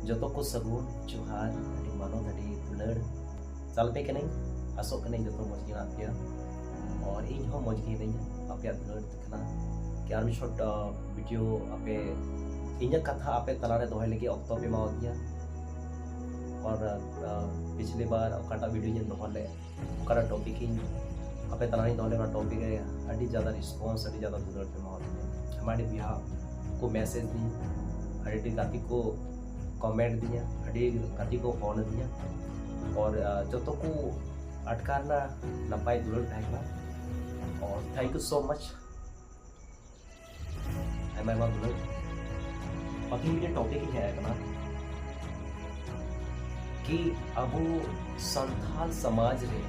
ᱡᱚᱛᱚ ᱠᱚ ᱥᱟᱹᱜᱩᱱ ᱡᱚᱦᱟᱨ ᱟᱹᱰᱤ ᱢᱟᱱᱚᱛ ᱟᱹᱰᱤ ᱫᱩᱞᱟᱹᱲ ᱪᱟᱞᱯᱮ ᱠᱟᱹᱱᱟᱹᱧ ᱟᱥᱚᱜ ᱠᱟᱹᱱᱟᱹᱧ ᱡᱚᱛᱚ ᱢᱚᱡᱽ ᱜᱮ ᱢᱮᱱᱟᱜ ᱯᱮᱭᱟ और ᱤᱧ ᱦᱚᱸ ᱢᱚᱡᱽ ᱜᱮ ᱦᱤᱱᱟᱹᱧᱟ ᱟᱯᱮᱭᱟᱜ ᱫᱩᱞᱟᱹᱲ ᱛᱮ ᱠᱟᱱᱟ कि आर शॉर्ट वीडियो आपे इᱧᱟᱹᱜ ᱠᱟᱛᱷᱟ ᱟᱯᱮ ᱛᱟᱞᱟᱨᱮ ᱫᱚᱦᱚᱭ ᱞᱟᱹᱜᱤᱫ ᱚᱠᱛᱚ ᱯᱮ ᱮᱢᱟᱣᱟᱫᱤᱧᱟ और पिछली बारᱚᱠᱟᱴᱟᱜ ᱵᱷᱤᱰᱤᱭᱳ ᱤᱧ ᱫᱚᱦᱚ ᱞᱮᱫ ᱚᱠᱟᱴᱟᱜ ᱴᱚᱯᱤक ᱤᱧ ᱟᱯᱮ ᱛᱟᱞᱟᱨᱤᱧ ᱫᱚᱦᱚ ᱞᱮᱫ ᱚᱱᱟ ᱴᱚᱯᱤक ᱨᱮ ᱟᱹᱰᱤ ज़्यादा रिस्पॉन्स अड़ी ज़्यादा दुलड़ पे एमावदिᱧᱟ हमारे बिहार को मैसेज दी अड़ी गाती को कमेंट दिया अड़ी गाती को फोन दिया और जो तो को अटकारना नपाय दुलड़ तहना और थैंक यू सो मच आयमा दुलड़ बाकी मेरे टॉपिक ही है ना कि अब संथाल समाज रे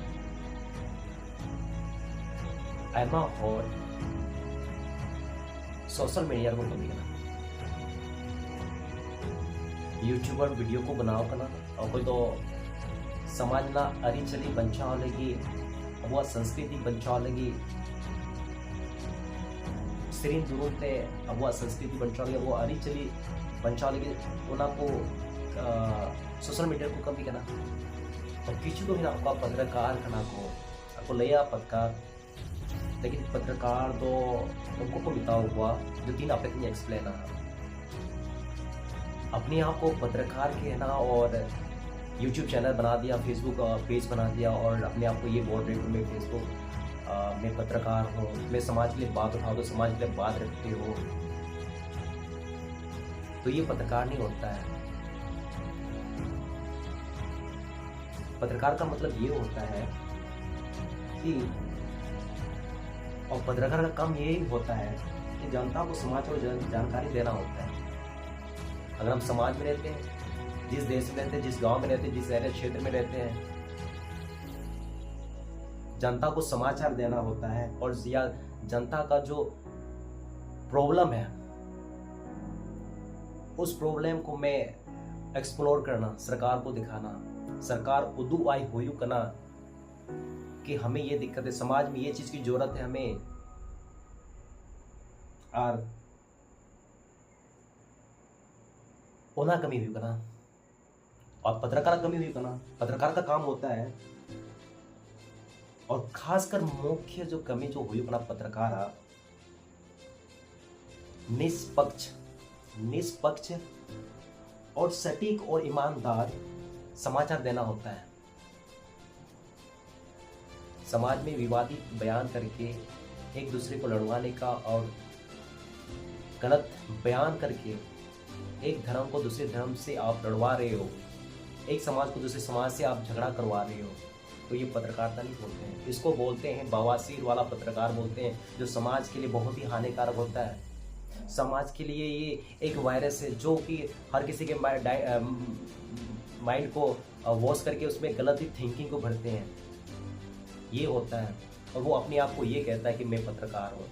आयमा और सोशल मीडिया को कमी करना यूट्यूबर वीडियो को बनाओ करना और कोई तो समाज ना अरिचली बंचाव लगी अब संस्कृति बंचाव लगी सिरिन दुरुते अब संस्कृति बंचाव लगी वो अरिचली बंचाव लगी उना को सोशल मीडिया को कमी करना और किसी को भी ना आपका पत्रकार करना को आपको लिया पत्रकार लेकिन पत्रकार तो उनको को बिताओ हुआ जो तीन आप एक्सप्लेन अपने आप को पत्रकार कहना और यूट्यूब चैनल बना दिया फेसबुक पेज बना दिया और अपने आप को ये बोल रहे हो मैं फेसबुक मैं पत्रकार हूँ मैं समाज के लिए बात उठाओ तो समाज के लिए बात रखते हो तो ये पत्रकार नहीं होता है। पत्रकार का मतलब ये होता है कि और पत्रकार का काम यही होता है कि जनता को समाज को जानकारी देना होता है। अगर हम समाज में रहते हैं जिस देश में रहते हैं जिस गांव में रहते हैं जिस शहर क्षेत्र में रहते हैं जनता को समाचार देना होता है और या जनता का जो प्रॉब्लम है उस प्रॉब्लम को मैं एक्सप्लोर करना सरकार को दिखाना सरकार उदू आई हुई करना कि हमें ये दिक्कत है समाज में ये चीज की जरूरत है हमें और ओना कमी हुई करना और पत्रकार कमी हुई करना पत्रकार का काम होता है और खासकर मुख्य जो कमी जो हुई करना पत्रकार निष्पक्ष और सटीक और ईमानदार समाचार देना होता है। समाज में विवादित बयान करके एक दूसरे को लड़वाने का और गलत बयान करके एक धर्म को दूसरे धर्म से आप लड़वा रहे हो एक समाज को दूसरे समाज से आप झगड़ा करवा रहे हो तो ये पत्रकारिता नहीं बोलते हैं। इसको बोलते हैं बवासीर वाला पत्रकार बोलते हैं जो समाज के लिए बहुत ही हानिकारक होता है। समाज के लिए ये एक वायरस है जो कि हर किसी के माइंड को वॉश करके उसमें गलत ही थिंकिंग को भरते हैं ये होता है और वो अपने आप को ये कहता है कि मैं पत्रकार हूँ।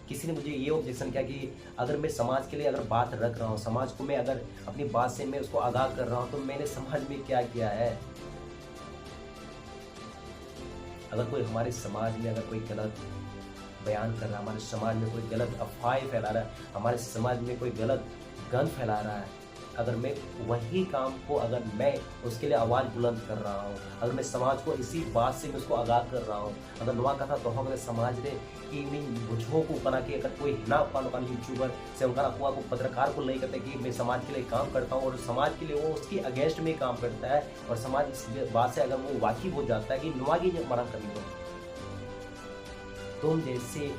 किसी ने मुझे ये ऑब्जेक्शन किया कि अगर मैं समाज के लिए अगर बात रख रहा हूँ समाज को मैं अगर अपनी बात से मैं उसको आगाह कर रहा हूँ तो मैंने समाज में क्या किया है। अगर कोई हमारे समाज में अगर कोई गलत बयान कर रहा है हमारे समाज में कोई गलत अफवाहें फैला रहा है हमारे समाज में कोई गलत गंद फैला रहा है अगर मैं वही काम को अगर मैं उसके लिए आवाज़ बुलंद कर रहा हूँ अगर मैं समाज को इसी बात से मैं उसको आगाह कर रहा हूँ अगर नुआ कथा तो हम समाज रे कि बुझो को बना के अगर कोई ना पान यूट्यूबर से उनका को पत्रकार को नहीं करते कि मैं समाज के लिए काम करता हूँ और समाज के लिए वो उसकी अगेंस्ट में काम करता है और समाज इस बात से अगर वो वाकिफ हो जाता है कि नुआ की मना करी हो तुम जैसे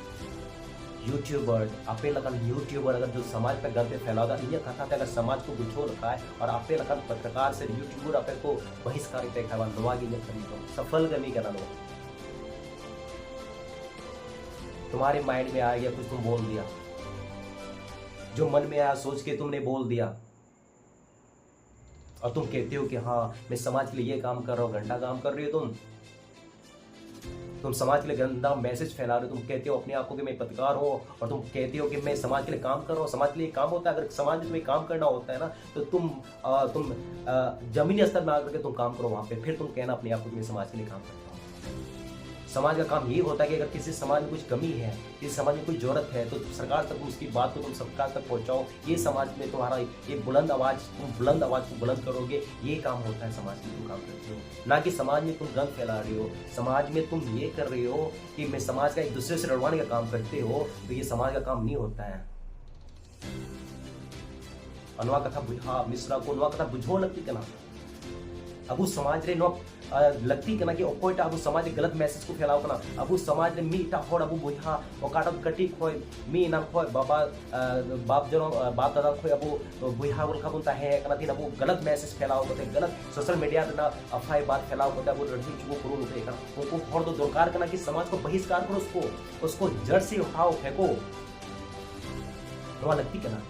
यूट्यूबर आपे लगन यूट्यूबर अगर जो समाज पे गलत फैलाता है ये कथा अगर समाज को गुछो रखा है और आपे लगन पत्रकार से यूट्यूबर आपे को बहिष्कारित है नुआगी ने खरीदो सफल गमी करना लो तुम्हारे माइंड में आ गया कुछ तुम बोल दिया जो मन में आया सोच के तुमने बोल दिया और तुम कहते हो कि हाँ मैं समाज के लिए ये काम कर रहा हूँ घंटा काम कर रही हो तुम समाज के लिए गंदा मैसेज फैला रहे हो तुम कहते हो अपने आप को कि मैं पत्रकार हूँ और तुम कहते हो कि मैं समाज के लिए काम कर रहा हूँ समाज के लिए काम होता है अगर समाज में तुम्हें काम करना होता है ना तो तुम जमीनी स्तर में आकर के तुम काम करो वहाँ पे फिर तुम कहना अपने आप को कि मैं समाज के लिए काम करता हूँ समाज का काम ये होता है कि अगर किसी समाज में कुछ कमी है, किसी समाज में कोई जरूरत है, तो सरकार तक उसकी बात को तुम सरकार तक पहुंचाओ। ये समाज में तुम्हारा ये बुलंद आवाज़ को बुलंद करोगे, ये काम होता है समाज में तुम काम करते हो। ना कि समाज में तुम गंद फैला रहे हो, समाज में तुम ये कर रहे हो कि मैं समाज का एक दूसरे से लड़वाने का काम करते हो, तो ये समाज का काम नहीं होता है। अनुवा कथा बुझा मिश्रा को नुआ कथा बुझो लगती कना अबू समाज रे नो लगती कना कि ओकोयटा अबू समाज रे गलत मैसेज को फैलाओ कना अबू समाज रे मीटा होड़ अबू बुझा ओकाटा कटी खोय मी नाम खोय बाप जनो बाप दादा खोय अबू बुझा बोल का बुनता है कना दिन अबू गलत मैसेज फैलाओ कोते गलत सोशल मीडिया रे ना अफवाह बात फैलाओ कोते अबू रठी चुको करू उठे कना उनको होड़ दो दरकार कना कि समाज को बहिष्कार करो, उसको जड़ से उठाओ फेंको। नुआ लगती कना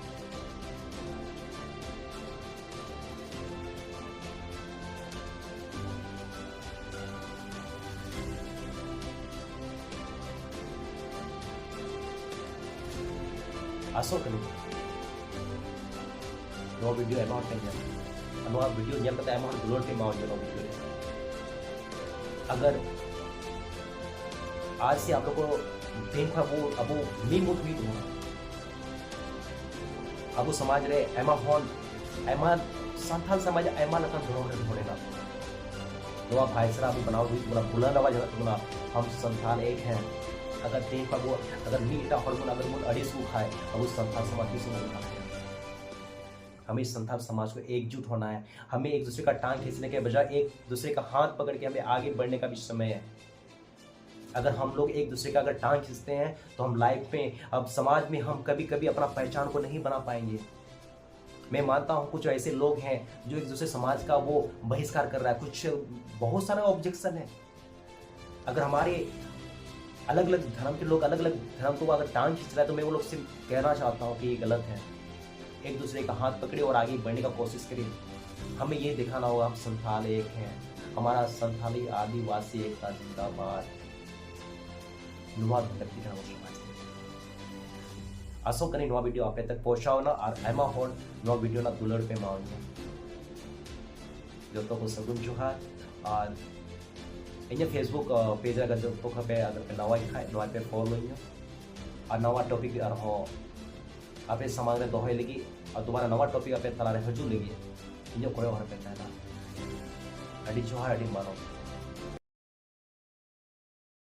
asal kan no video emang kan ya anu video yang kata emang dulu ke mau no video अगर आज से आप लोग को देखा वो अब मी मुठ भी हुआ अब समाज रे एमा होन एमा संथाल समाज एमा लखन धोरे धोरेगा नवा भाईचारा भी बनाओ भी पूरा बुलंद आवाज है हम संथाल एक हैं। अगर देख पाबो अगर मीटा हॉर्मोन अगर मुन अड़ी सूख है अब उस संथाल समाज की सुनना है। हमें इस संथाल समाज को एकजुट होना है, हमें एक दूसरे का टांग खींचने के बजाय एक दूसरे का हाथ पकड़ के हमें आगे बढ़ने का भी समय है। अगर हम लोग एक दूसरे का अगर टांग खींचते हैं तो हम लाइफ में अब समाज में हम कभी कभी अपना पहचान को नहीं बना पाएंगे। मैं मानता हूँ कुछ ऐसे लोग हैं जो एक दूसरे समाज का वो बहिष्कार कर रहा है, कुछ बहुत सारा ऑब्जेक्शन है। अगर हमारे अलग अलग धर्म के लोग अलग अलग धर्म को अगर टांग खींच रहा है तो मैं वो लोग से कहना चाहता हूँ कि ये गलत है। एक दूसरे का हाथ पकड़े और आगे बढ़ने का कोशिश करें। हमें ये दिखाना होगा हम संथाल एक हैं, हमारा संथाली आदिवासी एकता जिंदाबाद। नुआ व्यक्ति का समाज आशा करें नुआ वीडियो आप तक पहुंचाओ ना और एमा होड़ नुआ वीडियो ना दुलड़ पे माओ जो तो को सगुन जोहार और इन फेसबुक पेज अगर जो तो पे अगर पे नवा खाए नवा पे फॉलो इन और नवा टॉपिक और हो आप समाज में दोहे लगी और तुम्हारा नवा टॉपिक आप तला हजू लगी इन को पे अड़ी जोहार अड़ी मानो।